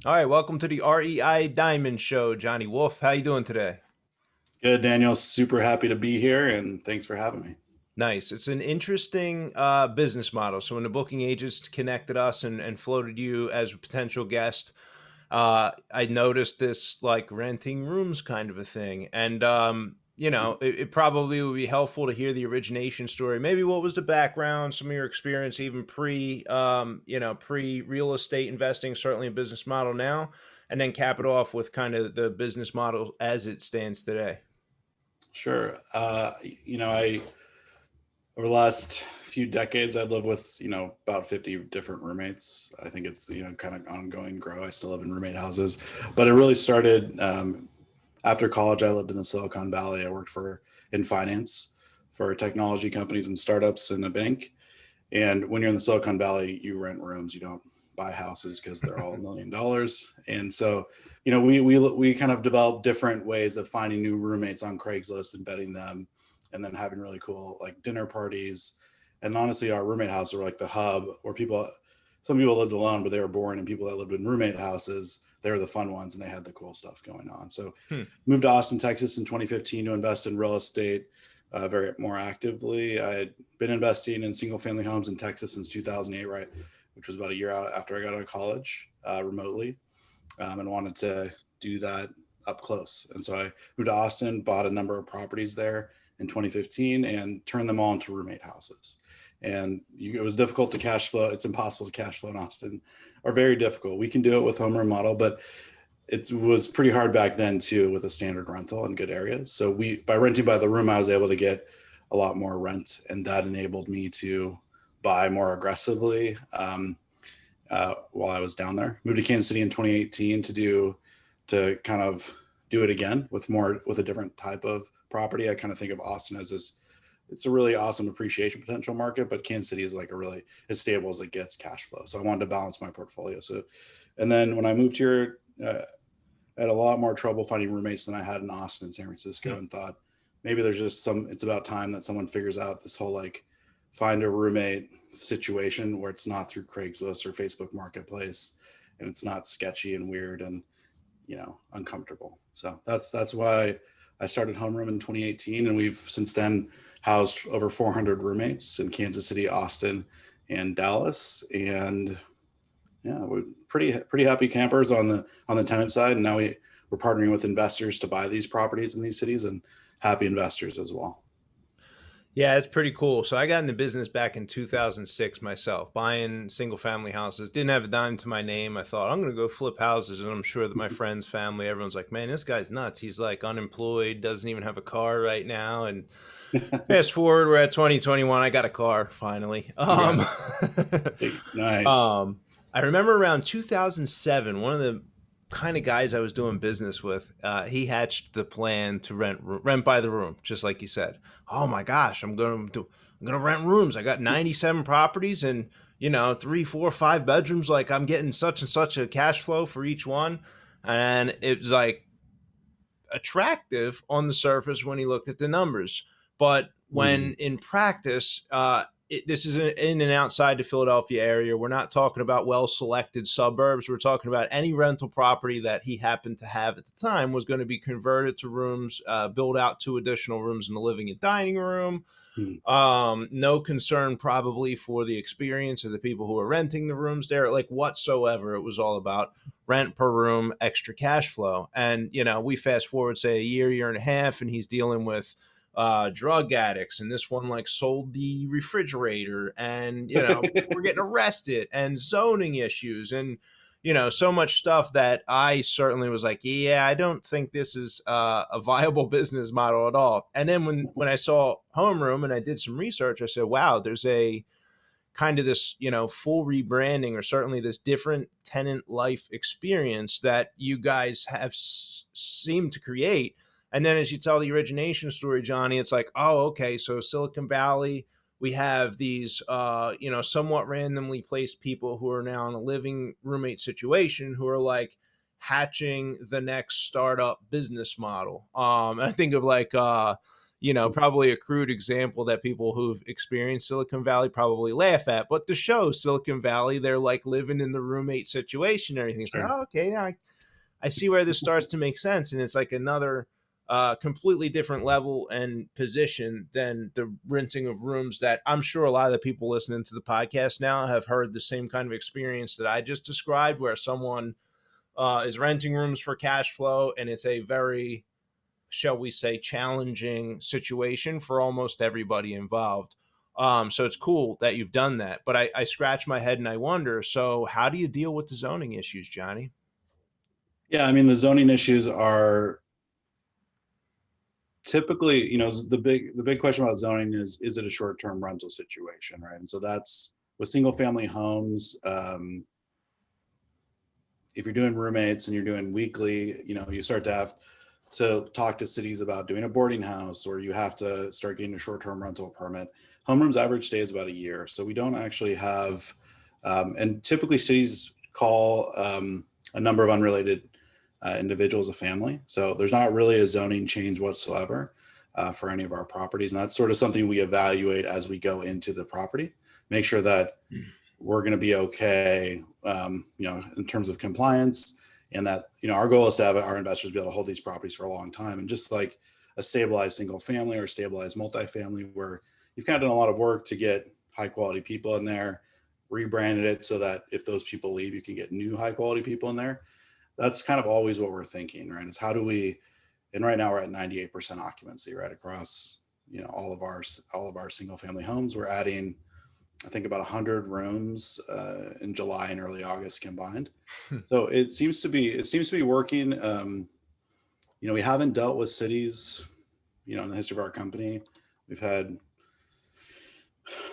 All right, welcome to the REI Diamond Show, Johnny Wolff. How you doing today? Good, Daniel. Super happy to be here, and thanks for having me. Nice. It's an interesting business model. So when the booking agents connected us and floated you as a potential guest, I noticed this like renting rooms kind of a thing. And it probably would be helpful to hear the origination story. Maybe what was the background, some of your experience, even pre real estate investing, certainly a business model now, and then cap it off with kind of the business model as it stands today. Sure. I over the last few decades, I've lived with about 50 different roommates. I think it's kind of ongoing grow. I still live in roommate houses, but it really started after college. I lived in the Silicon Valley. I worked for in finance for technology companies and startups in a bank. And when you're in the Silicon Valley, you rent rooms. You don't buy houses because they're all $1 million. And so, we kind of developed different ways of finding new roommates on Craigslist and vetting them, and then having really cool like dinner parties. And honestly, our roommate houses were like the hub where some people lived alone, but they were boring, and people that lived in roommate houses, they were the fun ones, and they had the cool stuff going on. So, Hmm. moved to Austin, Texas in 2015 to invest in real estate very more actively. I had been investing in single family homes in Texas since 2008, right, which was about a year out after I got out of college remotely, and wanted to do that up close. And so I moved to Austin, bought a number of properties there in 2015, and turned them all into roommate houses. And it was difficult to cash flow. It's impossible to cash flow in Austin, or very difficult. We can do it with HomeRoom model, but it was pretty hard back then too with a standard rental in good areas. So by renting by the room, I was able to get a lot more rent, and that enabled me to buy more aggressively while I was down there. Moved to Kansas City in 2018 to kind of do it again with a different type of property. I kind of think of Austin as this. It's a really awesome appreciation potential market, but Kansas City is like a really as stable as it gets cash flow. So I wanted to balance my portfolio. So, and then when I moved here, I had a lot more trouble finding roommates than I had in Austin and San Francisco, and thought maybe it's about time that someone figures out this whole like find a roommate situation where it's not through Craigslist or Facebook Marketplace, and it's not sketchy and weird and uncomfortable. So that's why I started HomeRoom in 2018, and we've since then housed over 400 roommates in Kansas City, Austin, and Dallas. And yeah, we're pretty happy campers on the tenant side, and now we're partnering with investors to buy these properties in these cities, and happy investors as well. Yeah, it's pretty cool. So I got into business back in 2006 myself, buying single family houses. Didn't have a dime to my name. I thought I'm going to go flip houses, and I'm sure that my friends, family, everyone's like, "Man, this guy's nuts. He's like unemployed, doesn't even have a car right now." And fast forward, we're at 2021. I got a car finally. Congrats. Nice. I remember around 2007, one of the kind of guys I was doing business with, he hatched the plan to rent by the room, just like you said. Oh my gosh, I'm gonna rent rooms. I got 97 properties and three, four, five bedrooms. Like I'm getting such and such a cash flow for each one, and it was like attractive on the surface when he looked at the numbers. But when Mm. in practice, this is in and outside the Philadelphia area. We're not talking about well selected suburbs. We're talking about any rental property that he happened to have at the time was going to be converted to rooms, build out two additional rooms in the living and dining room. Mm. No concern probably for the experience of the people who are renting the rooms there, like whatsoever. It was all about rent per room, extra cash flow. And, we fast forward, say, a year and a half, and he's dealing with drug addicts. And this one, like, sold the refrigerator, and, people were getting arrested, and zoning issues, and, so much stuff that I certainly was like, yeah, I don't think this is a viable business model at all. And then when I saw Homeroom and I did some research, I said, wow, there's a kind of this, full rebranding, or certainly this different tenant life experience that you guys have seemed to create. And then as you tell the origination story, Johnny, it's like, oh, okay, so Silicon Valley, we have these, somewhat randomly placed people who are now in a living roommate situation who are like hatching the next startup business model. I think of like, probably a crude example that people who've experienced Silicon Valley probably laugh at. But to show Silicon Valley, they're like living in the roommate situation and everything. It's like, Sure. oh, okay, now I see where this starts to make sense. And it's like another completely different level and position than the renting of rooms that I'm sure a lot of the people listening to the podcast now have heard the same kind of experience that I just described, where someone is renting rooms for cash flow, and it's a very, shall we say, challenging situation for almost everybody involved. So it's cool that you've done that. But I scratch my head and I wonder, so how do you deal with the zoning issues, Johnny? Yeah, I mean, the zoning issues are typically, the big question about zoning is it a short-term rental situation, right? And so that's with single family homes. If you're doing roommates and you're doing weekly, you start to have to talk to cities about doing a boarding house, or you have to start getting a short-term rental permit. Homeroom's average stay is about a year, so we don't actually have, and typically cities call a number of unrelated individuals a family. So there's not really a zoning change whatsoever for any of our properties, and that's sort of something we evaluate as we go into the property, make sure that we're going to be okay, in terms of compliance, and that, our goal is to have our investors be able to hold these properties for a long time. And just like a stabilized single family or stabilized multifamily, where you've kind of done a lot of work to get high quality people in there, rebranded it so that if those people leave, you can get new high quality people in there. That's kind of always what we're thinking, right? Is how do we, and right now we're at 98% occupancy, right, across, all of our single family homes. We're adding, I think, about 100 rooms in July and early August combined. So it seems to be working. We haven't dealt with cities, in the history of our company. We've had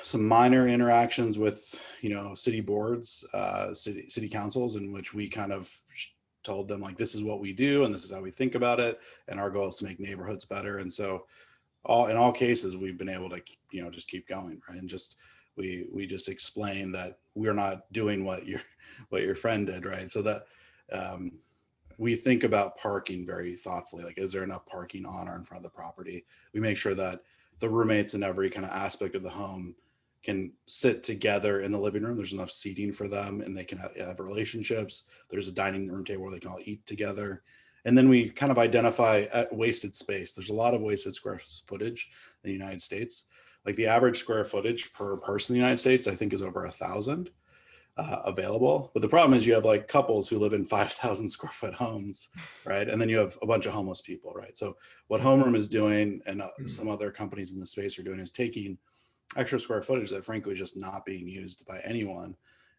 some minor interactions with, city boards, city councils, in which we kind of told them, like, this is what we do and this is how we think about it, and our goal is to make neighborhoods better. And so in all cases we've been able to, just keep going, right? And just we just explain that we're not doing what your friend did, right? So that we think about parking very thoughtfully. Like, is there enough parking on or in front of the property? We make sure that the roommates in every kind of aspect of the home can sit together in the living room. There's enough seating for them, and they can have relationships. There's a dining room table where they can all eat together. And then we kind of identify wasted space. There's a lot of wasted square footage in the United States. Like, the average square footage per person in the United States, I think, is over 1,000 available. But the problem is you have like couples who live in 5,000 square foot homes, right? And then you have a bunch of homeless people, right? So what HomeRoom is doing, and some other companies in the space are doing, is taking extra square footage that frankly is just not being used by anyone,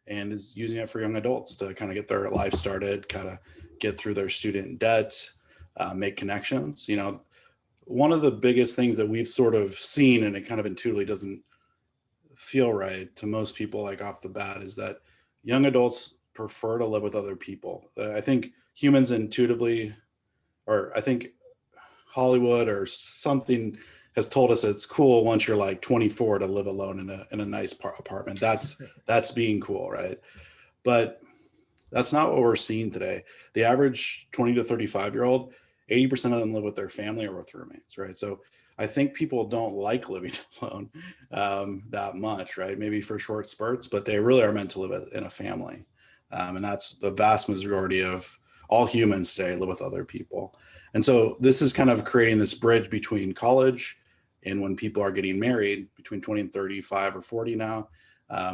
and is using it for young adults to kind of get their life started, kind of get through their student debt, make connections. One of the biggest things that we've sort of seen, and it kind of intuitively doesn't feel right to most people, like off the bat, is that young adults prefer to live with other people. I think humans intuitively, or I think Hollywood or something has told us it's cool once you're like 24 to live alone in a nice apartment. That's being cool, right? But that's not what we're seeing today. The average 20 to 35-year-old, 80% of them live with their family or with roommates, right? So I think people don't like living alone that much, right? Maybe for short spurts, but they really are meant to live in a family. And that's the vast majority of all humans today, live with other people. And so this is kind of creating this bridge between college and when people are getting married between 20 and 35 or 40 now,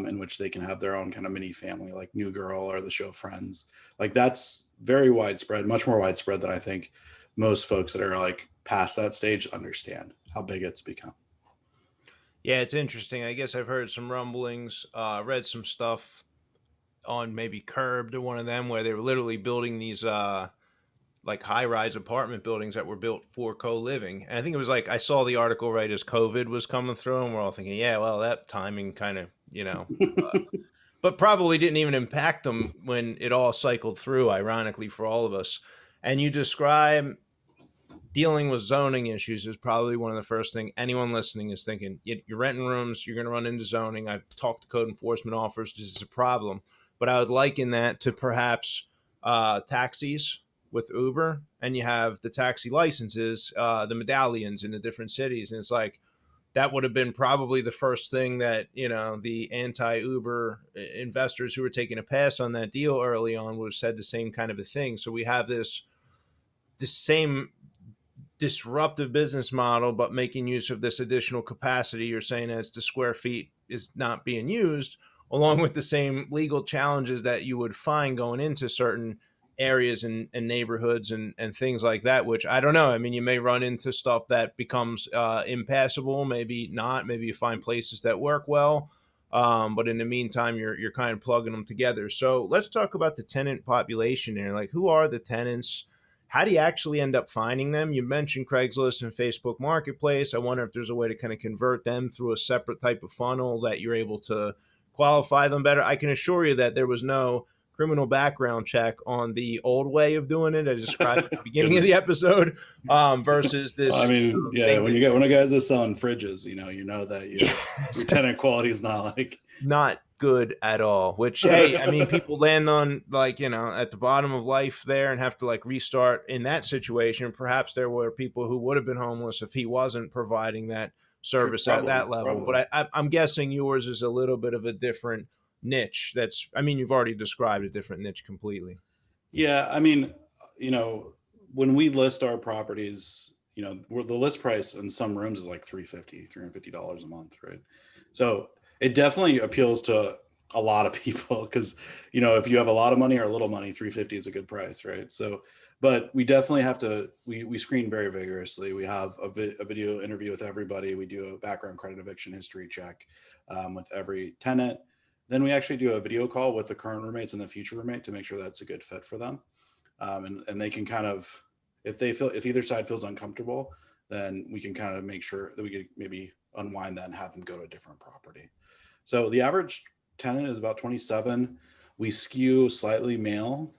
in which they can have their own kind of mini family, like New Girl or the show Friends. Like, that's very widespread, much more widespread than I think most folks that are like past that stage understand how big it's become. Yeah, it's interesting. I guess I've heard some rumblings, read some stuff on maybe Curbed or one of them, where they were literally building these like high-rise apartment buildings that were built for co-living. And I think it was like, I saw the article right as COVID was coming through, and we're all thinking, yeah, well, that timing kind of, but probably didn't even impact them when it all cycled through, ironically, for all of us. And you describe dealing with zoning issues is probably one of the first thing anyone listening is thinking. You're renting rooms, you're going to run into zoning. I've talked to code enforcement officers. This is a problem. But I would liken that to perhaps taxis with Uber, and you have the taxi licenses, the medallions in the different cities. And it's like, that would have been probably the first thing that, the anti-Uber investors who were taking a pass on that deal early on would have said the same kind of a thing. So we have this same disruptive business model, but making use of this additional capacity. You're saying as the square feet is not being used, along with the same legal challenges that you would find going into certain areas and neighborhoods and things like that, which I don't know. I mean, you may run into stuff that becomes impassable, maybe not. Maybe you find places that work well. But in the meantime, you're kind of plugging them together. So let's talk about the tenant population here. Like, who are the tenants? How do you actually end up finding them? You mentioned Craigslist and Facebook Marketplace. I wonder if there's a way to kind of convert them through a separate type of funnel that you're able to qualify them better. I can assure you that there was no criminal background check on the old way of doing it I described at the beginning of the episode, versus this. I mean, yeah, thing when a guy's just selling fridges, you know that your tenant quality is not like not good at all. Which, hey, I mean, people land on, like, at the bottom of life there and have to like restart in that situation. Perhaps there were people who would have been homeless if he wasn't providing that service at that level. Probably. But I'm guessing yours is a little bit of a different niche. I mean, you've already described a different niche completely. Yeah, I mean, when we list our properties, the list price in some rooms is like $350 a month, right? So it definitely appeals to a lot of people because, if you have a lot of money or a little money, $350 is a good price, right? So, but we definitely have to, we screen very vigorously. We have a video interview with everybody. We do a background credit eviction history check with every tenant. Then we actually do a video call with the current roommates and the future roommate to make sure that's a good fit for them. And they can kind of, if either side feels uncomfortable, then we can kind of make sure that we could maybe unwind that and have them go to a different property. So the average tenant is about 27. We skew slightly male,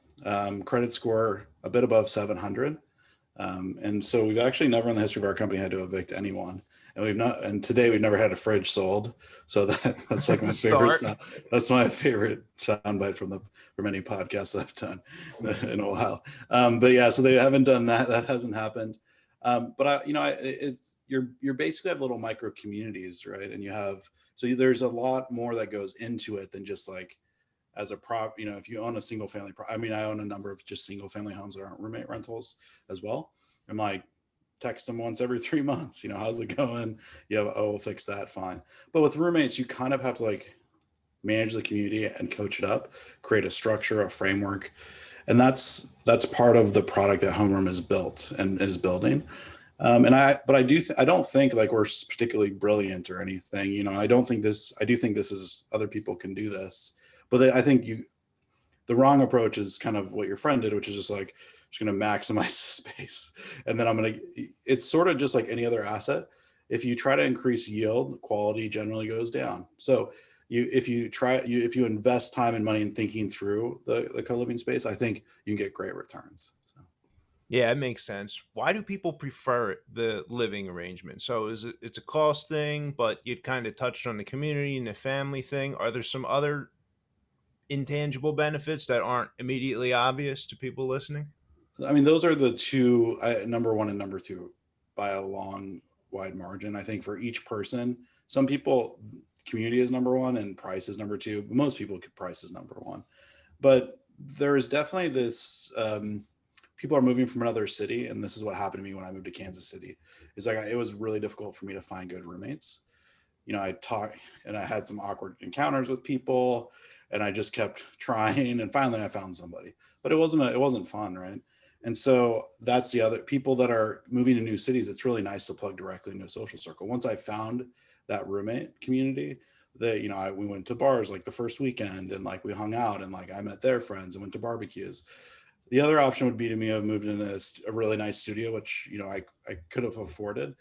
credit score a bit above 700. And so we've actually never in the history of our company had to evict anyone. And today we've never had a fridge sold. So that's like my favorite sound. That's my favorite soundbite from any podcast I've done in a while. But yeah, so they haven't done that. That hasn't happened. But you're basically have little micro communities, right? And there's a lot more that goes into it than just like as a prop. If you own a single family, I own a number of just single family homes that aren't roommate rentals as well. I'm like, text them once every 3 months. How's it going? We'll fix that. Fine. But with roommates, you kind of have to like manage the community and coach it up, create a structure, a framework. And that's part of the product that HomeRoom has built and is building. I don't think like we're particularly brilliant or anything. I do think this is, other people can do this, but I think the wrong approach is kind of what your friend did, which is just like, just going to maximize the space. And then it's sort of just like any other asset. If you try to increase yield, quality generally goes down. So if you invest time and money in thinking through the co-living space, I think you can get great returns. So. Yeah, it makes sense. Why do people prefer the living arrangement? So it's a cost thing, but you kind of touched on the community and the family thing. Are there some other intangible benefits that aren't immediately obvious to people listening? I mean, those are the two, number one and number two, by a long, wide margin. I think for each person, some people, community is number one and price is number two. Most people, price is number one. But there is definitely this, people are moving from another city. And this is what happened to me when I moved to Kansas City. It's like, it was really difficult for me to find good roommates. I talked and I had some awkward encounters with people and I just kept trying. And finally I found somebody, but it wasn't fun. Right. And so that's the other people that are moving to new cities. It's really nice to plug directly into a social circle. Once I found that roommate community, that, we went to bars like the first weekend and like we hung out and like I met their friends and went to barbecues. The other option would be to me have moved in a really nice studio, which, I could have afforded,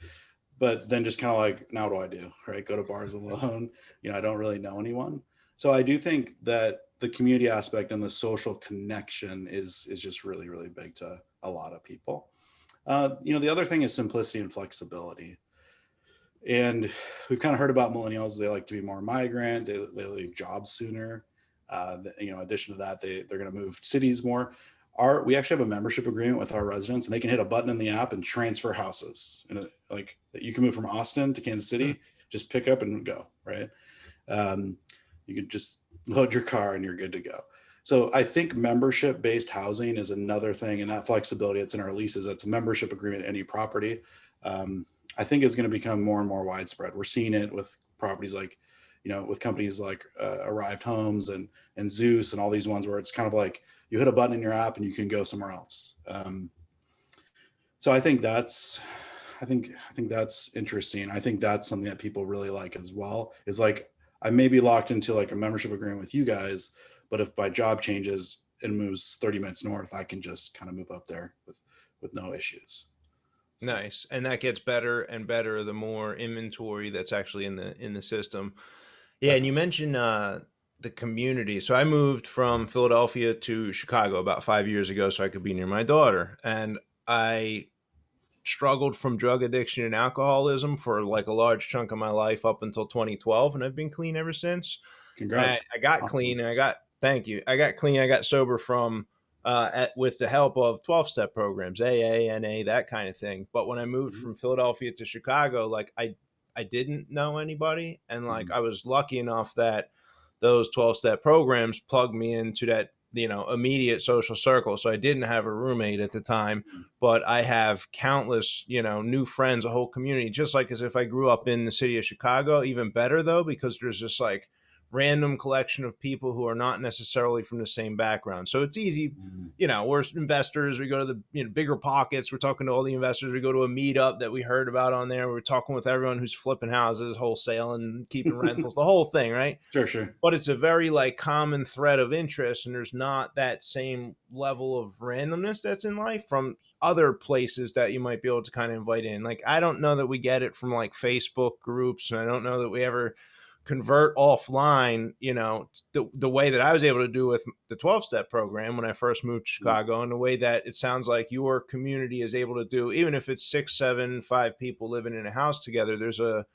but then just kind of like, now what do I do? Right. Go to bars alone. I don't really know anyone. So I do think that the community aspect and the social connection is just really, really big to a lot of people. The other thing is simplicity and flexibility. And we've kind of heard about millennials. They like to be more migrant. They leave jobs sooner. In addition to that, they're going to move cities more. we actually have a membership agreement with our residents, and they can hit a button in the app and transfer houses. And like you can move from Austin to Kansas Hmm. City, just pick up and go, right? Um, you could just load your car and you're good to go. So I think membership based housing is another thing, and that flexibility that's in our leases, that's a membership agreement any property. Um, I think is going to become more and more widespread. We're seeing it with properties like, with companies like Arrived Homes and Zeus and all these ones where it's kind of like you hit a button in your app and you can go somewhere else. So I think that's interesting. I think that's something that people really like as well. Is like I may be locked into like a membership agreement with you guys, but if my job changes and moves 30 minutes north, I can just kind of move up there with no issues. So Nice. And that gets better and better the more inventory that's actually in the system. Yeah, and you definitely. mentioned the community. So I moved from Philadelphia to Chicago about 5 years ago so I could be near my daughter. And I struggled from drug addiction and alcoholism for like a large chunk of my life up until 2012, and I've been clean ever since. Congrats. I got Awesome. clean, and thank you. I got clean. I got sober from with the help of 12-step programs, AA, NA, that kind of thing. But when I moved Mhm. from Philadelphia to Chicago, like I didn't know anybody, and like Mhm. I was lucky enough that those 12-step programs plugged me into that immediate social circle. So I didn't have a roommate at the time, but I have countless, new friends, a whole community, just like as if I grew up in the city of Chicago. Even better though, because there's just like random collection of people who are not necessarily from the same background. So it's easy. Mhm. We're investors. We go to the bigger pockets. We're talking to all the investors. We go to a meetup that we heard about on there. We're talking with everyone who's flipping houses, wholesaling, keeping rentals, the whole thing, right? Sure, sure. But it's a very like common thread of interest, and there's not that same level of randomness that's in life from other places that you might be able to kind of invite in. Like I don't know that we get it from like Facebook groups, and I don't know that we ever convert offline, the way that I was able to do with the 12-step program when I first moved to Mhm. Chicago, and the way that it sounds like your community is able to do, even if it's 6, 7, 5 people living in a house together. There's a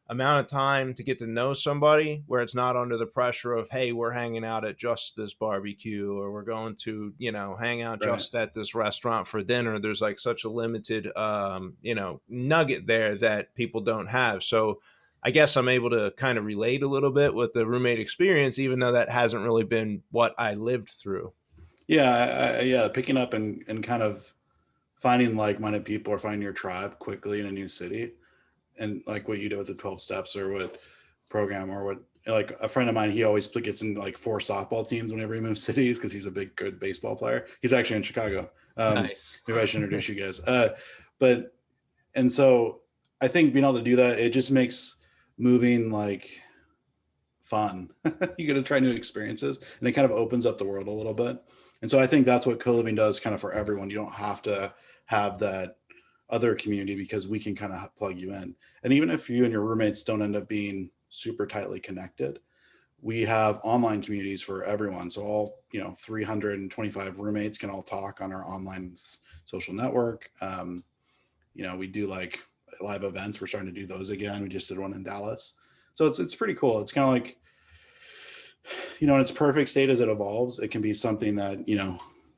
amount of time to get to know somebody where it's not under the pressure of, hey, we're hanging out at just this barbecue, or we're going to hang out Right. just at this restaurant for dinner. There's like such a limited nugget there that people don't have. So I guess I'm able to kind of relate a little bit with the roommate experience, even though that hasn't really been what I lived through. Yeah, yeah. Picking up and kind of finding like-minded people or finding your tribe quickly in a new city, and like what you did with the 12 steps or what program or what, like a friend of mine, he always gets in like 4 softball teams whenever he moves cities because he's a big good baseball player. He's actually in Chicago. Nice. Maybe I should introduce you guys. But and so I think being able to do that, it just makes moving like fun. You got to try new experiences, and it kind of opens up the world a little bit. And so I think that's what co-living does kind of for everyone. You don't have to have that other community because we can kind of plug you in. And even if you and your roommates don't end up being super tightly connected, we have online communities for everyone. So all 325 roommates can all talk on our online social network. We do like live events. We're starting to do those again. We just did one in Dallas, so it's pretty cool. It's kind of like, in its perfect state as it evolves, it can be something that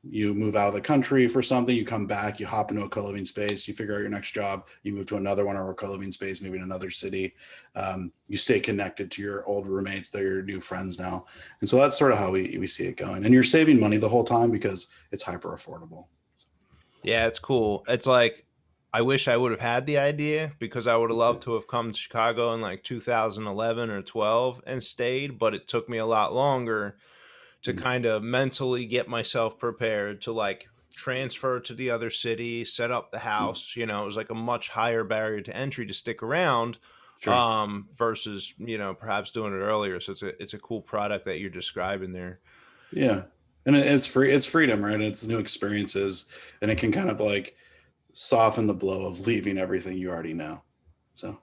you move out of the country for something, you come back, you hop into a co-living space, you figure out your next job, you move to another one or a co-living space, maybe in another city. You stay connected to your old roommates, they're your new friends now. And so that's sort of how we see it going. And you're saving money the whole time because it's hyper affordable. Yeah, it's cool. It's like I wish I would have had the idea, because I would have loved to have come to Chicago in like 2011 or 12 and stayed, but it took me a lot longer to kind of mentally get myself prepared to like transfer to the other city, set up the house. It was like a much higher barrier to entry to stick around Sure. versus, perhaps doing it earlier. So it's a cool product that you're describing there. Yeah. And it's free, it's freedom, right? It's new experiences, and it can kind of like soften the blow of leaving everything you already know. So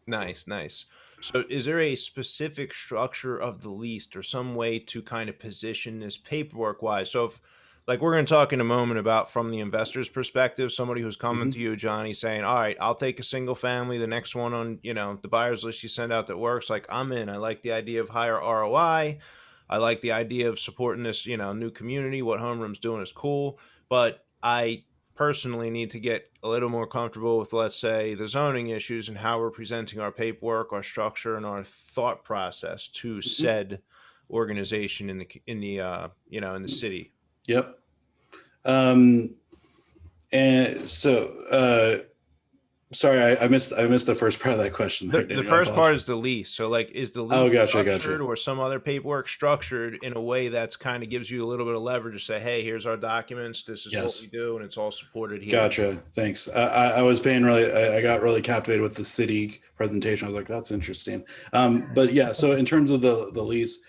Nice, nice. So, is there a specific structure of the lease or some way to kind of position this paperwork wise? So, if like we're going to talk in a moment about from the investor's perspective, somebody who's coming to mhm. you, Johnny, saying, "All right, I'll take a single family. The next one on the buyer's list you send out that works. Like I'm in. I like the idea of higher ROI. I like the idea of supporting this, new community. What homeroom's doing is cool, but I personally need to get a little more comfortable with, let's say, the zoning issues and how we're presenting our paperwork, our structure, and our thought process to Mhm. said organization in the city. Yep. Um, and so, sorry, I missed the first part of that question there, The Daniel. I first part apologize. is the lease. So, like, is the lease Oh, gotcha, structured gotcha. or some other paperwork structured in a way that's kind of gives you a little bit of leverage to say, hey, here's our documents, this is what we Yes. do, and it's all supported here. Gotcha. Thanks. I was paying really, I got really captivated with the city presentation. I was like, that's interesting. But yeah, so in terms of the lease,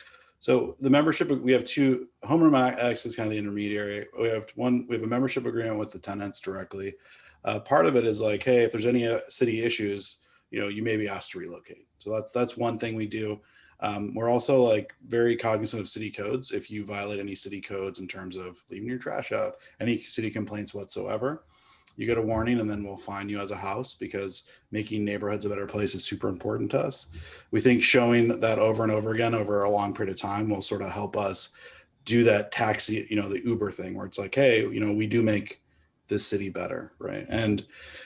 so the membership, we have two, HomeRoom acts is kind of the intermediary. We have a membership agreement with the tenants directly. Part of it is like, hey, if there's any city issues, you may be asked to relocate. So that's one thing we do. We're also like very cognizant of city codes. If you violate any city codes in terms of leaving your trash out, any city complaints whatsoever, you get a warning and then we'll fine you as a house, because making neighborhoods a better place is super important to us. We think showing that over and over again over a long period of time will sort of help us do that taxi, the Uber thing, where it's like, hey, we do make this city better, right? And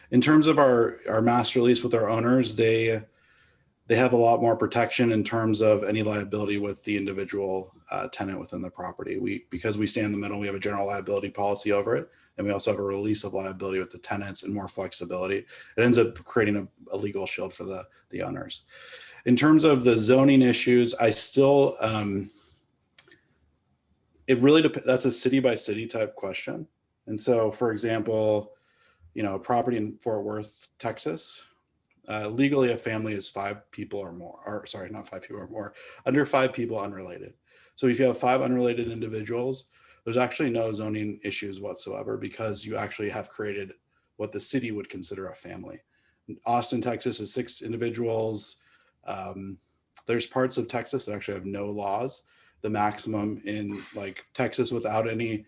in terms of our master lease with our owners, they have a lot more protection in terms of any liability with the individual tenant within the property. Because we stay in the middle, we have a general liability policy over it, and we also have a release of liability with the tenants and more flexibility. It ends up creating a legal shield for the owners. In terms of the zoning issues, I still it really that's a city by city type question. And so, for example, a property in Fort Worth, Texas, legally, a family is 5 people or more, or sorry, not 5 people or more, under 5 people unrelated. So if you have 5 unrelated individuals, there's actually no zoning issues whatsoever, because you actually have created what the city would consider a family. Austin, Texas is 6 individuals. There's parts of Texas that actually have no laws. The maximum in like Texas without any,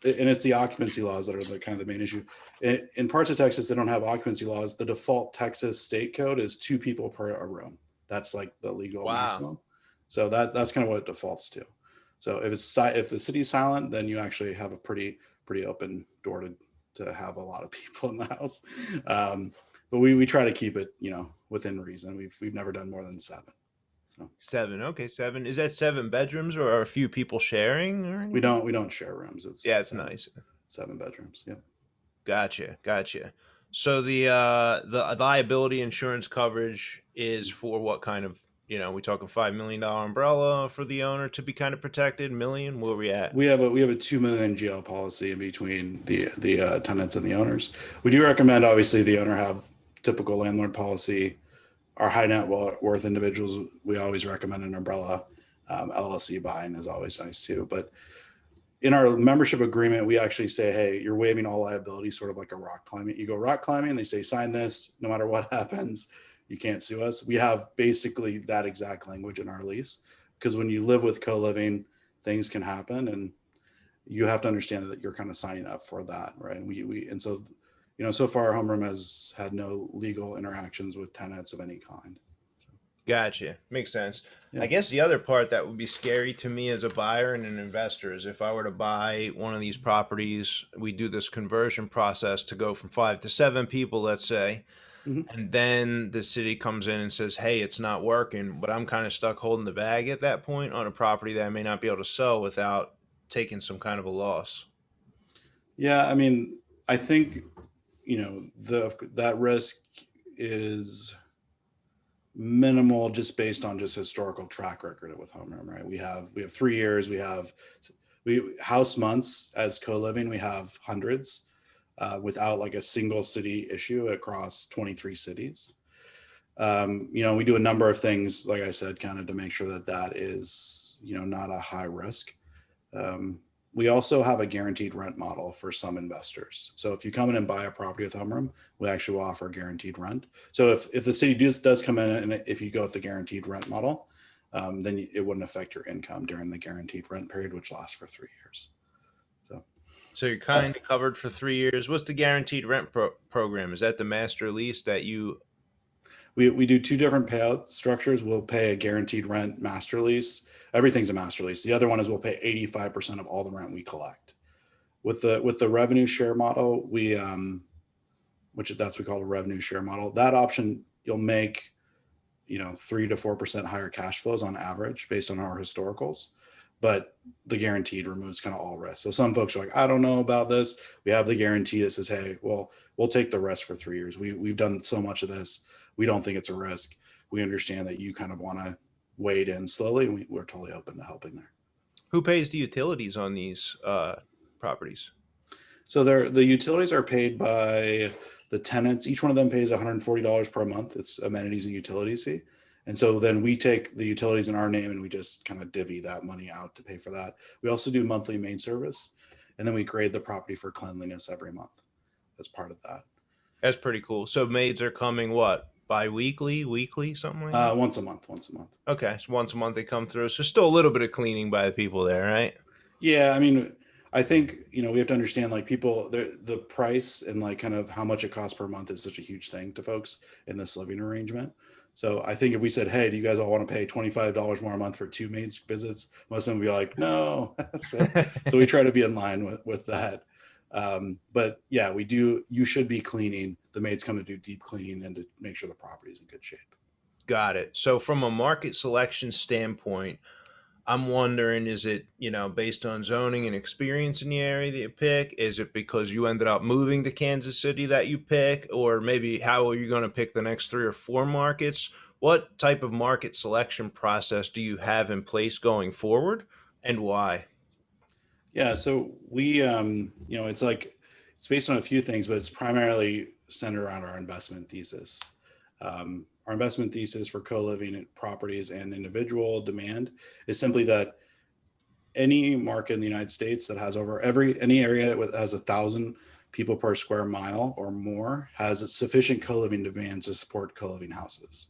and it's the occupancy laws that are the kind of the main issue. In parts of Texas, they don't have occupancy laws. The default Texas state code is 2 people per a room. That's like the legal Wow. maximum. So that's kind of what it defaults to. So if the city's silent, then you actually have a pretty open door to have a lot of people in the house. But we try to keep it within reason. We've never done more than 7. So Seven. Okay, seven. Is that 7 bedrooms, or are a few people sharing or we anything? don't share rooms. It's Yeah, it's seven nice. seven bedrooms. Yep. Gotcha, gotcha. So the liability insurance coverage is for what kind of, we talking $5 million umbrella for the owner to be kind of protected? Million? Where we at? We have a 2 million GL policy in between the tenants and the owners. We do recommend, obviously, the owner have typical landlord policy. Our high net worth individuals, we always recommend an umbrella. LLC buying is always nice too. But in our membership agreement, we actually say, hey, you're waiving all liability, sort of like a rock climbing. You go rock climbing, they say, sign this, no matter what happens, you can't sue us. We have basically that exact language in our lease, because when you live with co-living, things can happen, and you have to understand that you're kind of signing up for that, right? And so, so far, HomeRoom has had no legal interactions with tenants of any kind. So, Gotcha. Makes sense. yeah. I guess the other part that would be scary to me as a buyer and an investor is if I were to buy one of these properties, we do this conversion process to go from 5 to 7 people, let's say, Mhm. and then the city comes in and says, hey, it's not working, but I'm kind of stuck holding the bag at that point on a property that I may not be able to sell without taking some kind of a loss. Yeah, I mean, I think that risk is minimal, just based on just historical track record with HomeRoom, right? We have 3 years. We house months as co-living. We have hundreds without like a single city issue across 23 cities. We do a number of things, like I said, kind of to make sure that is not a high risk. Um, we also have a guaranteed rent model for some investors. So if you come in and buy a property with HomeRoom, we actually will offer guaranteed rent. So if the city does come in, and if you go with the guaranteed rent model, then it wouldn't affect your income during the guaranteed rent period, which lasts for 3 years. So So you're uh, kind of covered for 3 years. What's the guaranteed rent program? Is that the master lease that you We do two different payout structures. We'll pay a guaranteed rent master lease. Everything's a master lease. The other one is we'll pay 85% of all the rent we collect. With the revenue share model, which that's we call a revenue share model. That option, you'll make 3 to 4% higher cash flows on average based on our historicals, but the guaranteed removes kind of all risk. So some folks are like, I don't know about this. We have the guarantee that says, hey, well, we'll take the risk for 3 years. We've done so much of this. We don't think it's a risk. We understand that you kind of want to wade in slowly, and we're totally open to helping there. Who pays the utilities on these properties? So the utilities are paid by the tenants. Each one of them pays $140 per month. It's amenities and utilities fee. And so then we take the utilities in our name and we just kind of divvy that money out to pay for that. We also do monthly maid service, and then we grade the property for cleanliness every month as part of that. That's pretty cool. So maids are coming what? Bi-weekly, weekly, something like that? Once a month. Okay, so once a month they come through. So still a little bit of cleaning by the people there, right? Yeah, I mean, I think we have to understand like people, the price and like kind of how much it costs per month is such a huge thing to folks in this living arrangement. So I think if we said, hey, do you guys all want to pay $25 more a month for 2 maids visits? Most of them would be like, no. so we try to be in line with that. But yeah, we do. You should be cleaning. The maids come to do deep cleaning and to make sure the property is in good shape. Got it. So from a market selection standpoint, I'm wondering, is it, based on zoning and experience in the area that you pick? Is it because you ended up moving to Kansas City that you pick? Or maybe how are you going to pick the next 3 or 4 markets? What type of market selection process do you have in place going forward, and why? Yeah, so we, it's based on a few things, but it's primarily centered around our investment thesis. Our investment thesis for co-living properties and individual demand is simply that any market in the United States that has any area that has 1,000 people per square mile or more has sufficient co-living demand to support co-living houses.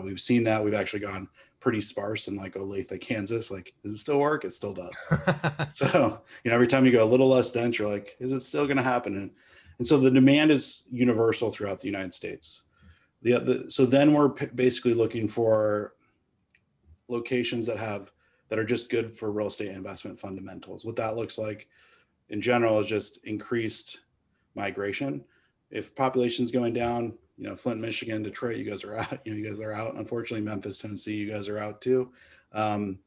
We've seen that. We've actually gone pretty sparse in like Olathe, Kansas. Like, does it still work? It still does. So, every time you go a little less dense, you're like, is it still going to happen? And so the demand is universal throughout the United States. So then we're basically looking for locations that are just good for real estate investment fundamentals. What that looks like in general is just increased migration. If population's going down, Flint, Michigan, Detroit, you guys are out. You guys are out. Unfortunately, Memphis, Tennessee, you guys are out too. And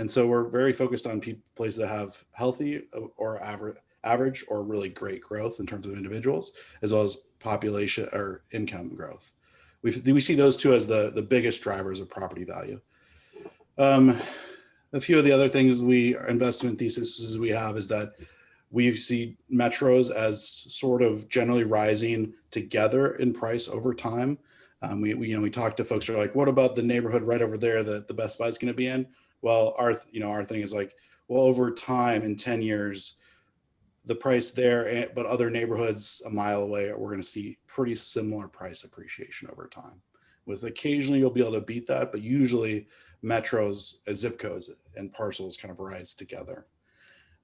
so we're very focused on places that have healthy or average or really great growth in terms of individuals, as well as population or income growth. We see those two as the biggest drivers of property value. A few of the other things investment theses we have is that we see metros as sort of generally rising together in price over time. We talk to folks who are like, what about the neighborhood right over there that the Best Buy is going to be in? Well, our thing is like, well, over time in 10 years, the price there, but other neighborhoods a mile away, we're going to see pretty similar price appreciation over time. With occasionally you'll be able to beat that, but usually metros, zip codes, and parcels kind of rise together.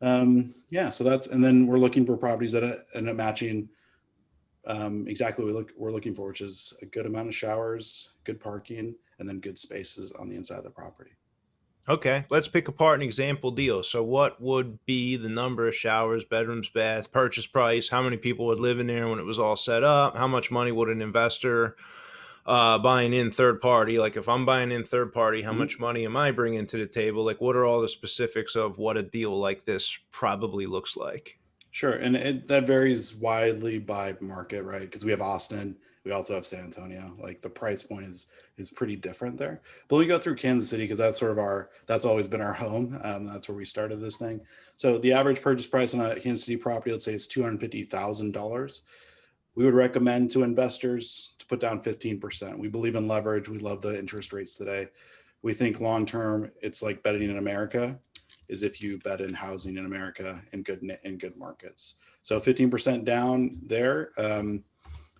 So and then we're looking for properties that end up matching exactly what we're looking for, which is a good amount of showers, good parking, and then good spaces on the inside of the property. Okay, let's pick apart an example deal. So what would be the number of showers, bedrooms, bath, purchase price? How many people would live in there when it was all set up? How much money would an investor buying in third party? Like if I'm buying in third party, how much money am I bringing to the table? Like what are all the specifics of what a deal like this probably looks like? Sure. And that varies widely by market, right? Because we have Austin, we also have San Antonio. Like the price point is pretty different there. But we go through Kansas City because that's sort of that's always been our home. That's where we started this thing. So the average purchase price on a Kansas City property, let's say it's $250,000. We would recommend to investors to put down 15%. We believe in leverage. We love the interest rates today. We think long term, it's like betting in America. Is if you bet in housing in America in good markets. So 15% down there.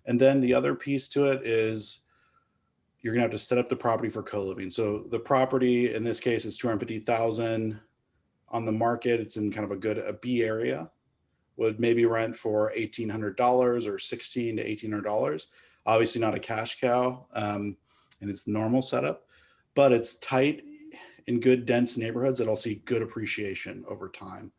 And then the other piece to it is you're gonna have to set up the property for co-living. So the property in this case is $250,000 on the market. It's in kind of a B area. Would maybe rent for $1,800 or $1,600 to $1,800. Obviously not a cash cow. in its normal setup, but it's tight in good dense neighborhoods that'll see good appreciation over time.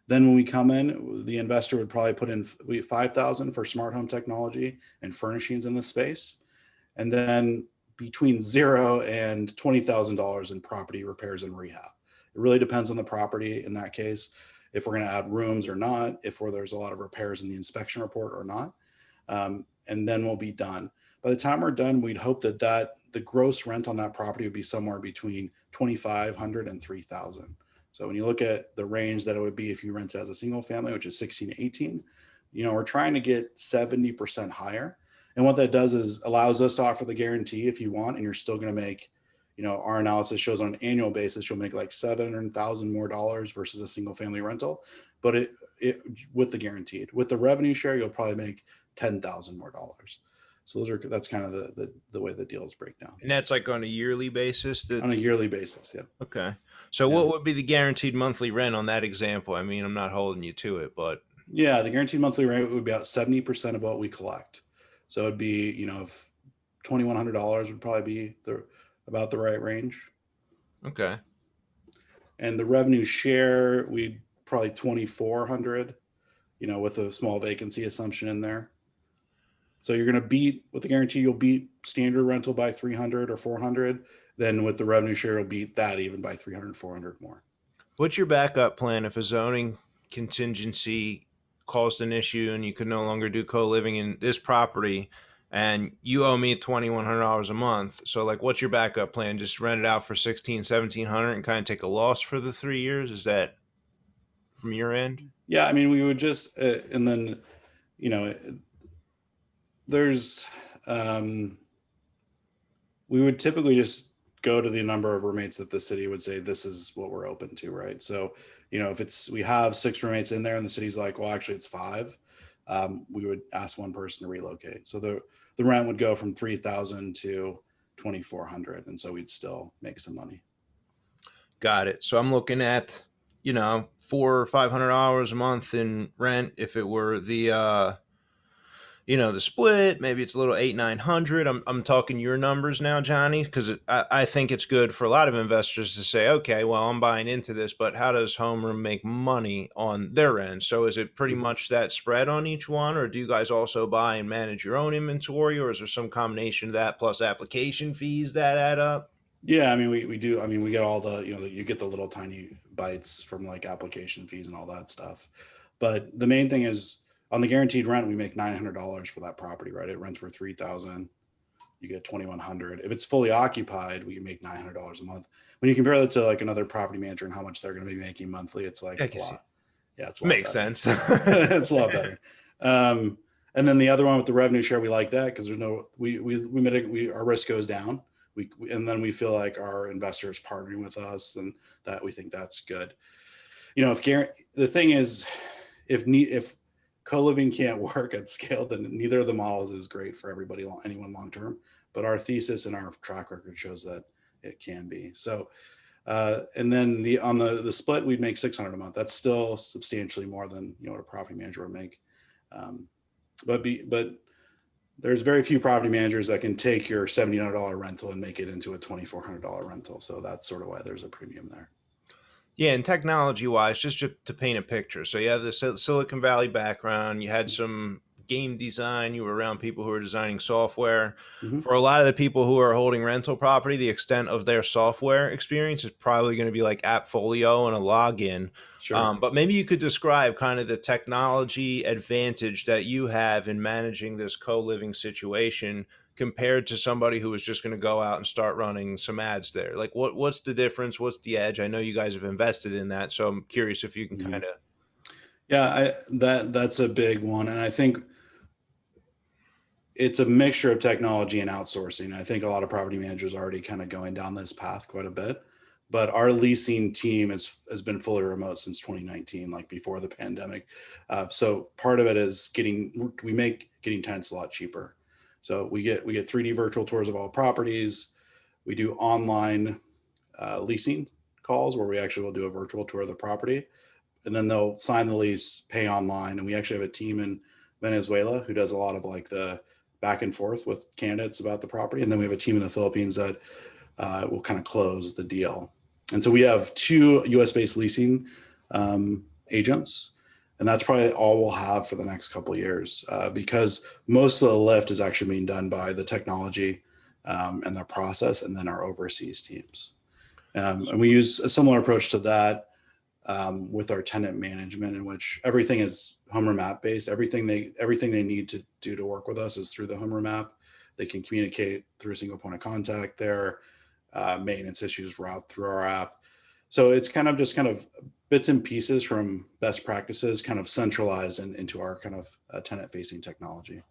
Then when we come in, the investor would probably put in 5,000 for smart home technology and furnishings in the space, and then between $0 and $20,000 in property repairs and rehab. It really depends on the property in that case, if we're going to add rooms or not, if there's a lot of repairs in the inspection report or not, and then we'll be done. By the time we're done, we'd hope that the gross rent on that property would be somewhere between $2,500 and $3,000. So when you look at the range that it would be if you rent it as a single family, which is 16 to 18, we're trying to get 70% higher. And what that does is allows us to offer the guarantee if you want, and you're still going to make, our analysis shows on an annual basis, you'll make like $700,000 more dollars versus a single family rental. But it with the guaranteed, with the revenue share, you'll probably make $10,000 more dollars. So that's kind of the way the deals break down. And that's like on a yearly basis? On a yearly basis, yeah. Okay. So what would be the guaranteed monthly rent on that example? I mean, I'm not holding you to it, but. Yeah, the guaranteed monthly rent would be about 70% of what we collect. So it'd be, if $2,100 would probably be about the right range. Okay. And the revenue share, we'd probably $2,400, with a small vacancy assumption in there. So you're going to beat, with the guarantee, you'll beat standard rental by 300 or 400. Then with the revenue share, you'll beat that even by 300, 400 more. What's your backup plan if a zoning contingency caused an issue and you could no longer do co-living in this property and you owe me $2,100 a month? So like, what's your backup plan? Just rent it out for $1,600, $1,700 and kind of take a loss for the 3 years? Is that from your end? Yeah. I mean, we would just, and then, there's, we would typically just go to the number of roommates that the city would say, this is what we're open to. Right. So, if we have 6 roommates in there and the city's like, well, actually it's 5, we would ask one person to relocate. So the rent would go from $3,000 to $2,400. And so we'd still make some money. Got it. So I'm looking at, $400 or $500 a month in rent. If it were the split, maybe it's a little 800-900. I'm talking your numbers now, Johnny, because I think it's good for a lot of investors to say, okay, well, I'm buying into this, but how does HomeRoom make money on their end? So is it pretty much that spread on each one, or do you guys also buy and manage your own inventory, or is there some combination of that plus application fees that add up? Yeah, I mean, we do. I mean, we get all the, you get the little tiny bites from like application fees and all that stuff. But the main thing is, on the guaranteed rent, we make $900 for that property, right? It rents for $3,000. You get $2,100. If it's fully occupied, we can make $900 a month. When you compare that to like another property manager and how much they're going to be making monthly, it's like a lot. Yeah, it's a lot makes better. sense. It's a lot better. And then the other one with the revenue share, we like that because there's no our risk goes down. And then we feel like our investors partnering with us, and that we think that's good. The thing is, if co-living can't work at scale, then neither of the models is great for anyone long term. But our thesis and our track record shows that it can be. So, and then on the split, we'd make $600 a month. That's still substantially more than what a property manager would make. But there's very few property managers that can take your $1,700 rental and make it into a $2,400 rental. So that's sort of why there's a premium there. Yeah, and technology-wise, just to paint a picture. So you have the Silicon Valley background. You had some game design. You were around people who were designing software. Mm-hmm. For a lot of the people who are holding rental property, the extent of their software experience is probably going to be like AppFolio and a login. Sure. But maybe you could describe kind of the technology advantage that you have in managing this co-living situation compared to somebody who was just going to go out and start running some ads there. Like what's the difference? What's the edge? I know you guys have invested in that, so I'm curious if you can kind of. Yeah, that's a big one. And I think it's a mixture of technology and outsourcing. I think a lot of property managers are already kind of going down this path quite a bit, but our leasing team has been fully remote since 2019, like before the pandemic. So part of it is getting tenants a lot cheaper. So we get 3D virtual tours of all properties. We do online leasing calls where we actually will do a virtual tour of the property, and then they'll sign the lease, pay online. And we actually have a team in Venezuela who does a lot of like the back and forth with candidates about the property. And then we have a team in the Philippines that will kind of close the deal. And so we have 2 US-based leasing agents, and that's probably all we'll have for the next couple of years because most of the lift is actually being done by the technology and the process, and then our overseas teams. And we use a similar approach to that with our tenant management, in which everything is HomeRoom app based. Everything they need to do to work with us is through the HomeRoom app. They can communicate through a single point of contact there. Maintenance issues route through our app. So it's kind of bits and pieces from best practices kind of centralized into our kind of tenant facing technology.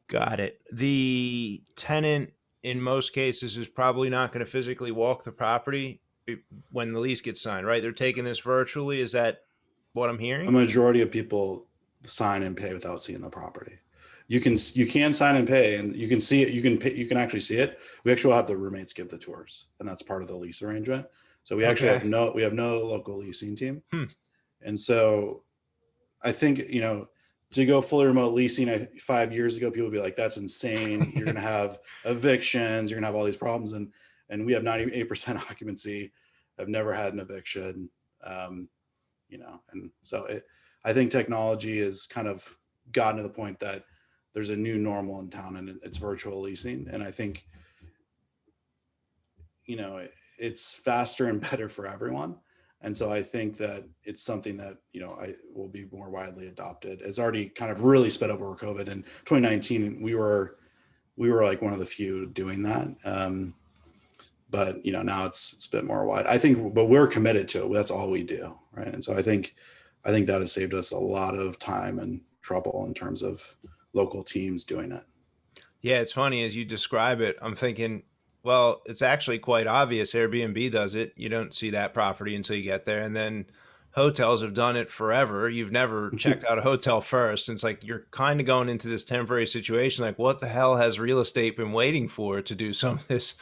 Got it. The tenant in most cases is probably not going to physically walk the property when the lease gets signed, right? They're taking this virtually. Is that what I'm A hearing? majority of people sign and pay without seeing the property. You can sign and pay, and you can see it. You can actually see it. We actually have the roommates give the tours, and that's part of the lease arrangement. So we actually Okay. have no local leasing team. Hmm. And so I think, to go fully remote leasing 5 years ago, people would be like, that's insane. You're going to have evictions. You're going to have all these problems. And we have 98% occupancy. I've never had an eviction. And so I think technology has kind of gotten to the point that there's a new normal in town, and it's virtual leasing. And I think, it's faster and better for everyone. And so I think that it's something that, I will be more widely adopted. It's already kind of really sped up over COVID. In 2019, we were like one of the few doing that. But now it's a bit more wide, I think, but we're committed to it. That's all we do. Right. And so I think that has saved us a lot of time and trouble in terms of local teams doing it. Yeah, it's funny as you describe it. I'm thinking, well, it's actually quite obvious. Airbnb does it. You don't see that property until you get there. And then hotels have done it forever. You've never checked out a hotel first. And it's like you're kind of going into this temporary situation. Like, what the hell has real estate been waiting for to do some of this?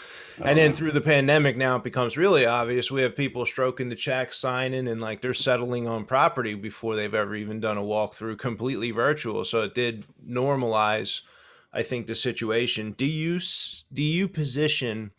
And then Yeah. through the pandemic, now it becomes really obvious. We have people stroking the check, signing, and like they're settling on property before they've ever even done a walkthrough, completely virtual. So it did normalize, I think, the situation. Do you position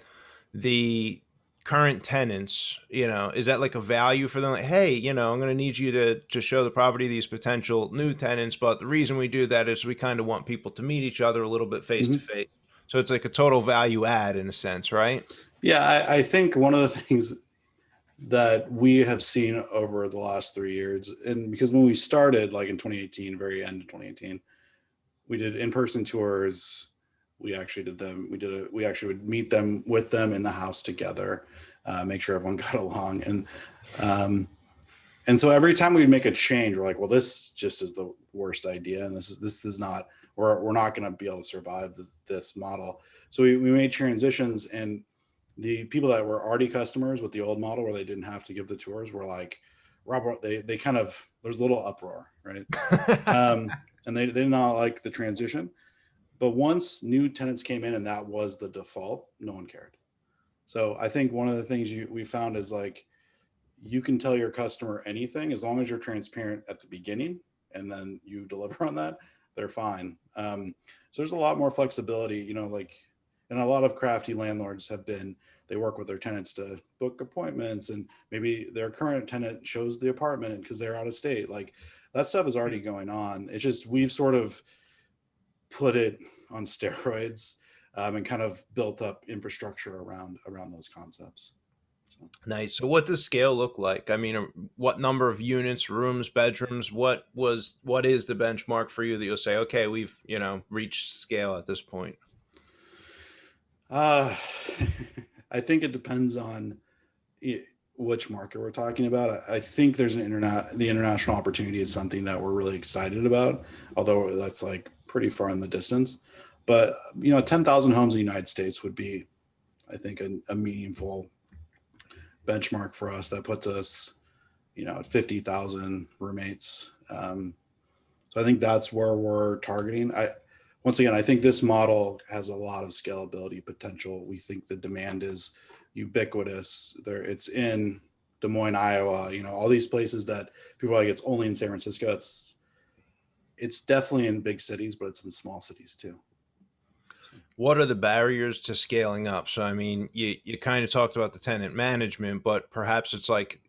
the current tenants, is that like a value for them? Like, hey, I'm going to need you to show the property to these potential new tenants, but the reason we do that is we kind of want people to meet each other a little bit face to Mhm. face. So it's like a total value add in a sense, right? Yeah, I think one of the things that we have seen over the last 3 years, and because when we started, like in 2018, very end of 2018, we did in-person tours. We actually did them. We actually would meet them with them in the house together, make sure everyone got along. Um, and so every time we'd make a change, we're like, well, this just is the worst idea. And this is not, we're not going to be able to survive this model. So we made transitions, and the people that were already customers with the old model where they didn't have to give the tours were like, Robert, they kind of, there's a little uproar, right? And they did not like the transition. But once new tenants came in and that was the default, no one cared. So I think one of the things we found is like, you can tell your customer anything as long as you're transparent at the beginning, and then you deliver on that, they're fine. So there's a lot more flexibility, and a lot of crafty landlords they work with their tenants to book appointments, and maybe their current tenant shows the apartment because they're out of state. Like, that stuff is already going on. It's just we've sort of put it on steroids, and kind of built up infrastructure around those concepts. So, Nice. So what does scale look like? I mean, what number of units, rooms, bedrooms, what is the benchmark for you that you'll say, okay, we've, reached scale at this point? uh, I think it depends on which market we're talking about. I think there's the international opportunity is something that we're really excited about, although that's like pretty far in the distance. But 10,000 homes in the United States would be, I think, a meaningful benchmark for us. That puts us, at 50,000 roommates. So I think that's where we're targeting. Once again, I think this model has a lot of scalability potential. We think the demand is ubiquitous. It's in Des Moines, Iowa, all these places that people are like, it's only in San Francisco. It's definitely in big cities, but it's in small cities too. What are the barriers to scaling up? So, I mean, you kind of talked about the tenant management, but perhaps it's like,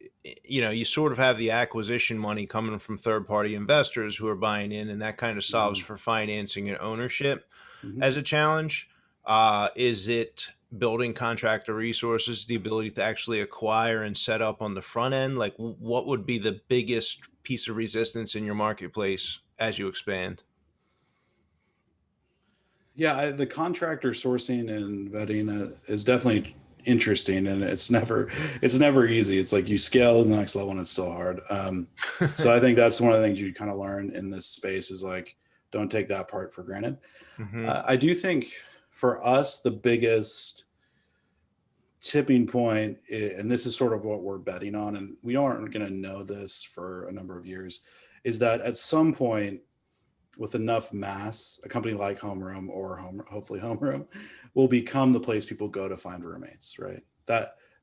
you sort of have the acquisition money coming from third party investors who are buying in, and that kind of solves Mhm. for financing and ownership Mhm. as a challenge. Is it building contractor resources, the ability to actually acquire and set up on the front end? Like, what would be the biggest piece of resistance in your marketplace as you expand? Yeah, the contractor sourcing and vetting is definitely interesting, and it's never easy. It's like you scale to the next level, and it's still hard. So I think that's one of the things you kind of learn in this space is like don't take that part for granted. Hmm. I do think for us the biggest tipping point, and this is sort of what we're betting on, and we aren't going to know this for a number of years, is that at some point with enough mass, a company like HomeRoom or hopefully HomeRoom will become the place people go to find roommates, right?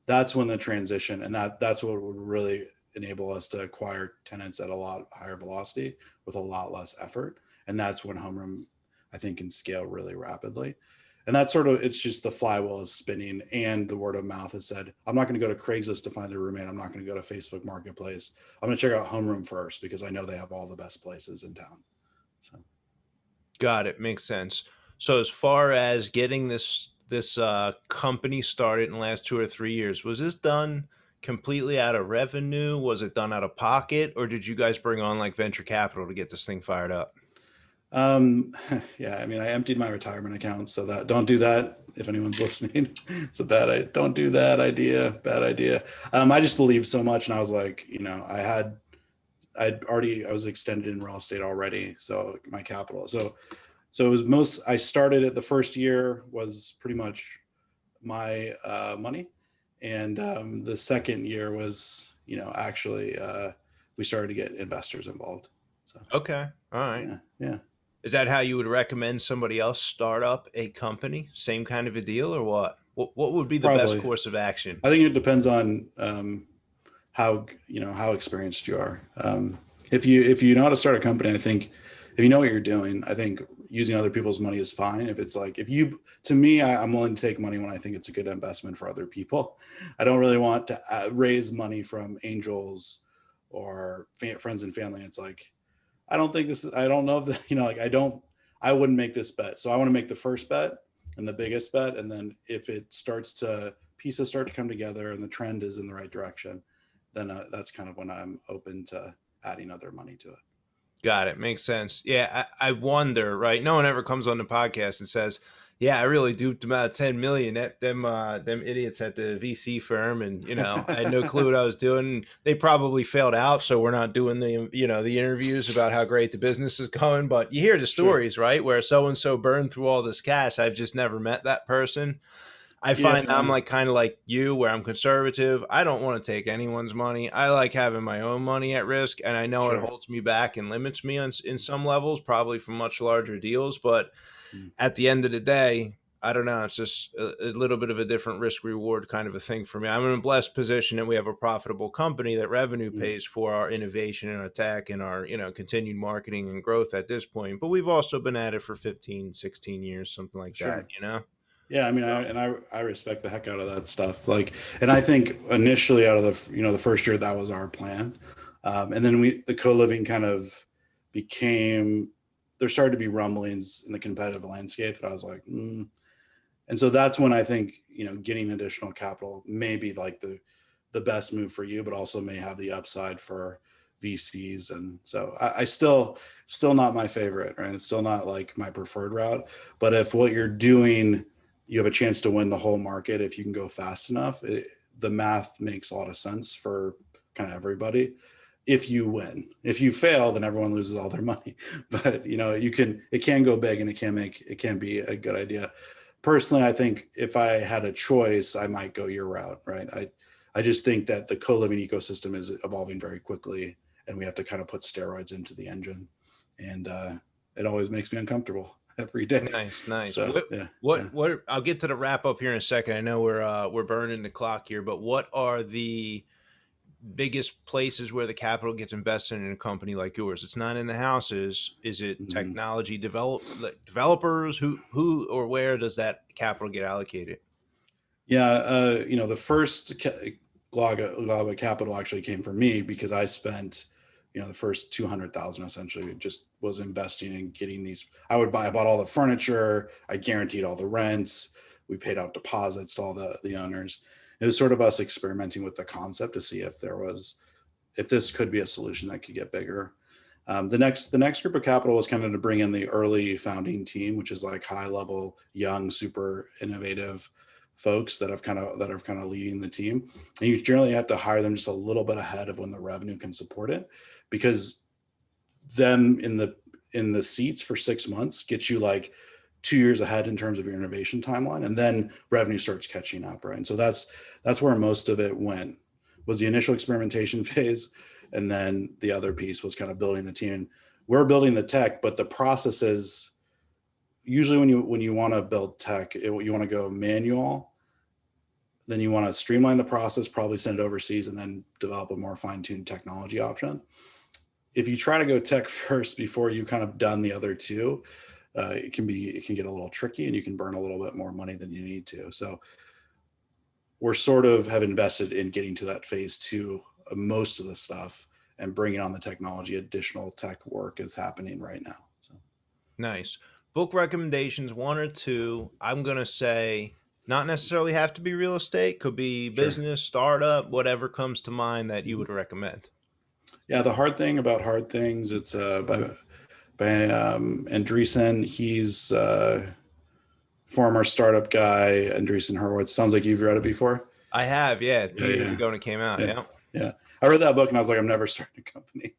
That's when the transition, and that's what would really enable us to acquire tenants at a lot higher velocity with a lot less effort. And that's when HomeRoom, I think, can scale really rapidly. And that's sort of, it's just the flywheel is spinning, and the word of mouth has said, I'm not going to go to Craigslist to find a roommate. I'm not going to go to Facebook Marketplace. I'm going to check out HomeRoom first because I know they have all the best places in town. So. Got it. Makes sense. So as far as getting this company started in the last 2 or 3 years, was this done completely out of revenue? Was it done out of pocket, or did you guys bring on like venture capital to get this thing fired up? Um, yeah, I mean, I emptied my retirement account, so that don't do that. If anyone's listening, it's a bad idea. Don't do that idea. Bad idea. I just believed so much, and I was like, I was extended in real estate already, so my capital. So it was I started it. The first year was pretty much my money, and the second year was, actually we started to get investors involved. So Okay. All right. yeah, yeah. Is that how you would recommend somebody else start up a company? Same kind of a deal, or what? What would be the best Probably. course of action? I think it depends on how experienced you are. If you know how to start a company, I think if you know what you're doing, I think using other people's money is fine. If it's like if you to me, I'm willing to take money when I think it's a good investment for other people. I don't really want to raise money from angels or friends and family. It's like I don't think this is. I don't know if like I don't. I wouldn't make this bet. So I want to make the first bet and the biggest bet, and then if it starts to pieces start to come together and the trend is in the right direction, then that's kind of when I'm open to adding other money to it. Got it. Makes sense. Yeah, I wonder, right? No one ever comes on the podcast and says, "Yeah, I really duped them out of 10 million." Them idiots at the VC firm, and I had no clue what I was doing. They probably failed out, so we're not doing the interviews about how great the business is going. But you hear the Sure. stories, right? Where so and so burned through all this cash. I've just never met that person. I find I'm Yeah. like kind of like you, where I'm conservative. I don't want to take anyone's money. I like having my own money at risk, and I know it Sure. holds me back and limits me in some levels, probably for much larger deals. But Mm. at the end of the day, I don't know. It's just a little bit of a different risk reward kind of a thing for me. I'm in a blessed position, and we have a profitable company that revenue Mm. pays for our innovation and our tech and our continued marketing and growth at this point. But we've also been at it for 15, 16 years, something like that. Sure. Yeah, I mean, So, I respect the heck out of that stuff. Like, and I think initially out of the first year that was our plan, and then the co-living kind of became. There started to be rumblings in the competitive landscape, and I was like, and so that's when I think getting additional capital may be like the best move for you, but also may have the upside for VCs. And so I still not my favorite, right? It's still not like my preferred route. But if what you're doing, you have a chance to win the whole market if you can go fast enough. The math makes a lot of sense for kind of everybody. If you win, if you fail, then everyone loses all their money. But it can go big, and it can be a good idea. Personally, I think if I had a choice, I might go your route, right? I just think that the co-living ecosystem is evolving very quickly, and we have to kind of put steroids into the engine, and it always makes me uncomfortable every day. nice, nice. So What yeah, yeah. what I'll get to the wrap up here in a second. I know we're burning the clock here, but what are the biggest places where the capital gets invested in a company like yours? It's not in the houses. Is it Mhm. technology developers? Who or where does that capital get allocated? Yeah, the first glob of capital actually came from me because I spent, the first 200,000 essentially just was investing in getting these. I bought all the furniture, I guaranteed all the rents, we paid out deposits to all the owners. It was sort of us experimenting with the concept to see if this could be a solution that could get bigger. The next group of capital was kind of to bring in the early founding team, which is like high level, young, super innovative folks that are kind of leading the team. And you generally have to hire them just a little bit ahead of when the revenue can support it, because them in the seats for 6 months gets you like 2 years ahead in terms of your innovation timeline, and then revenue starts catching up, right? And so that's where most of it went, was the initial experimentation phase, and then the other piece was kind of building the team. And we're building the tech, but the processes, usually when you want to build tech, you want to go manual, then you want to streamline the process, probably send it overseas, and then develop a more fine-tuned technology option. If you try to go tech first before you kind of done the other two, it can get a little tricky, and you can burn a little bit more money than you need to. So we're sort of have invested in getting to that phase two of most of the stuff and bringing on the technology. Additional tech work is happening right now. So Nice. Book recommendations, one or two. I'm going to say not necessarily have to be real estate, could be sure. business, startup, whatever comes to mind that you would recommend. Yeah, the hard thing about hard things, it's by Andreessen. He's former startup guy, Andreessen Horowitz. Sounds like you've read it before. I have, yeah, a Yeah, few years yeah, ago when it came out. yeah, Yeah. yeah. I read that book and I was like, I'm never starting a company.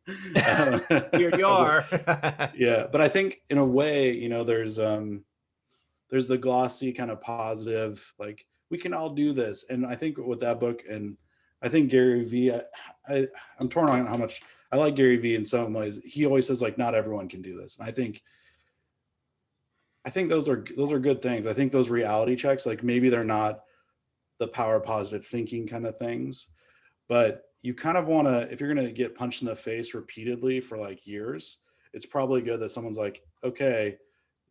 Here I you was like, are. yeah, but I think in a way, there's the glossy kind of positive, like we can all do this. And I think with that book, and I think Gary Vee, I'm torn on how much I like Gary Vee in some ways. He always says like, not everyone can do this. And I think those are good things. I think those reality checks, like maybe they're not the power positive thinking kind of things, but you kind of want to, if you're going to get punched in the face repeatedly for like years, it's probably good that someone's like, okay,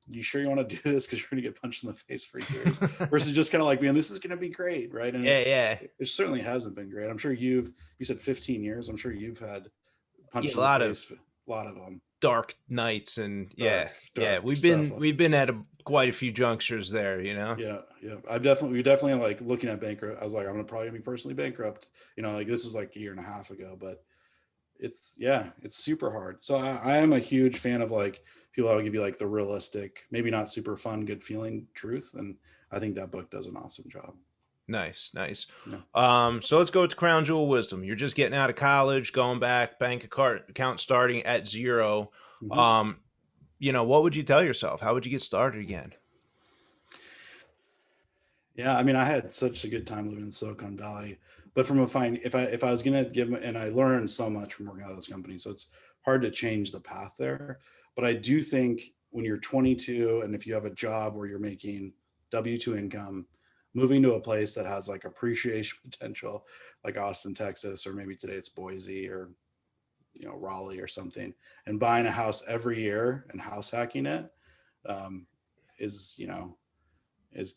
you sure you want to do this because you're going to get punched in the face for years, versus just kind of like being, this is going to be great, right? And Yeah, yeah. it certainly hasn't been great. I'm sure you said 15 years. I'm sure you've had Yeah, punched a in the lot of face, a lot of them. dark nights and yeah, yeah. Dark We've stuff. been we've been at quite a few junctures there, you know. Yeah, yeah. We definitely like looking at bankrupt. I was like, I'm gonna probably be personally bankrupt. Like this was like a year and a half ago, but it's super hard. So I am a huge fan of like people that will give you like the realistic, maybe not super fun, good feeling truth. And I think that book does an awesome job. Nice, nice. Yeah. So let's go with the crown jewel wisdom. You're just getting out of college, going back, account starting at zero. Mm-hmm. Um, what would you tell yourself? How would you get started again? Yeah, I mean, I had such a good time living in Silicon Valley, but from a fine, if I was gonna give, and I learned so much from working at those companies, so it's hard to change the path there. But I do think when you're 22 and if you have a job where you're making W-2 income, moving to a place that has like appreciation potential, like Austin, Texas, or maybe today it's Boise or Raleigh or something, and buying a house every year and house hacking it, um, is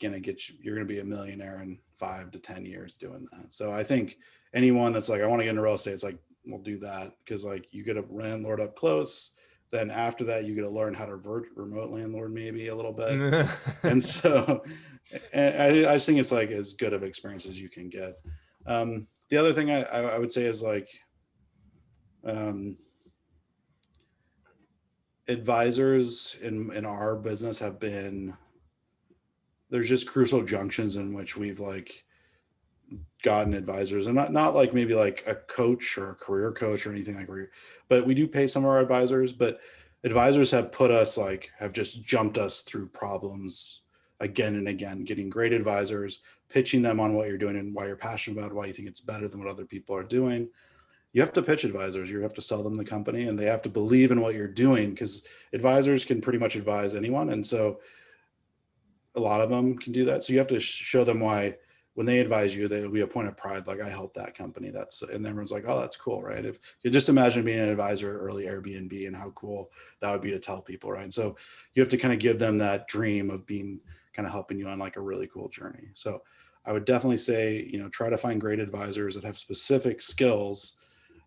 going to get you, you're going to be a millionaire in 5 to 10 years doing that. So I think anyone that's like, I want to get into real estate, it's like, we'll do that. Cause like you get a landlord up close. Then after that, you get to learn how to remote landlord maybe a little bit. And so I just think it's like as good of experience as you can get. The other thing I would say is like, um, advisors in our business have been, there's just crucial junctions in which we've like gotten advisors, and not like maybe like a coach or a career coach or anything like but we do pay some of our advisors, but advisors have put us like, have just jumped us through problems again and again, getting great advisors, pitching them on what you're doing and why you're passionate about it, why you think it's better than what other people are doing. You have to pitch advisors, you have to sell them the company, and they have to believe in what you're doing, because advisors can pretty much advise anyone. And so a lot of them can do that. So you have to show them why when they advise you, they'll be a point of pride. Like, I helped that company. And everyone's like, oh, that's cool. Right. If you just imagine being an advisor at early Airbnb and how cool that would be to tell people. Right. And so you have to kind of give them that dream of being kind of helping you on like a really cool journey. So I would definitely say, try to find great advisors that have specific skills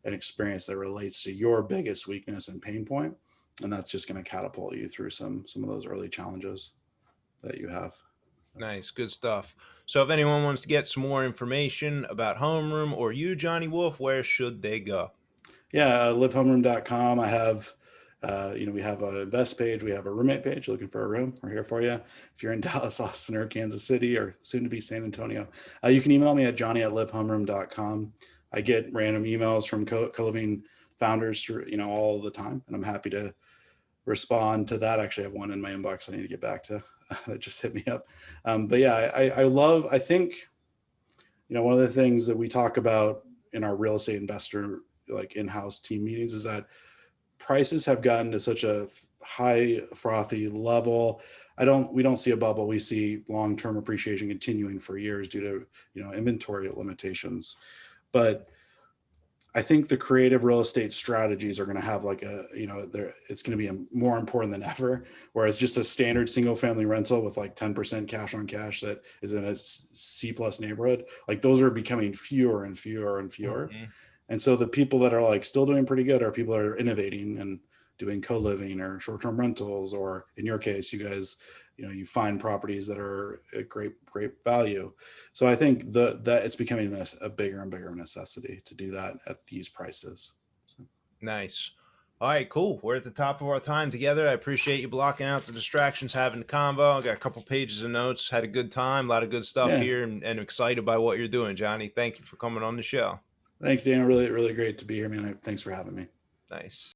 and experience that relates to your biggest weakness and pain point. And that's just going to catapult you through some of those early challenges that you have. Nice, good stuff. So if anyone wants to get some more information about HomeRoom or you, Johnny Wolff, where should they go? Yeah, livehomeroom.com. I have, we have a invest page. We have a roommate page. Looking for a room, we're here for you. If you're in Dallas, Austin, or Kansas City, or soon to be San Antonio, you can email me at johnny@livehomeroom.com. I get random emails from co-living founders through, all the time, and I'm happy to respond to that. Actually, I have one in my inbox I need to get back to that just hit me up. But yeah, I think, one of the things that we talk about in our real estate investor, like in-house team meetings, is that prices have gotten to such a high frothy level. We don't see a bubble. We see long-term appreciation continuing for years due to, inventory limitations. But I think the creative real estate strategies are going to have like it's going to be more important than ever. Whereas just a standard single family rental with like 10% cash on cash that is in a C+ neighborhood, like those are becoming fewer and fewer and fewer. Mm-hmm. And so the people that are like still doing pretty good are people that are innovating and doing co-living or short-term rentals, or in your case, you guys, you find properties that are a great value. So I think that it's becoming a bigger and bigger necessity to do that at these prices. So. Nice. All right, cool. We're at the top of our time together. I appreciate you blocking out the distractions, having the convo. I got a couple pages of notes. Had a good time. A lot of good stuff Yeah. here, and excited by what you're doing, Johnny. Thank you for coming on the show. Thanks, Daniel. Really, really great to be here, man. Thanks for having me. Nice.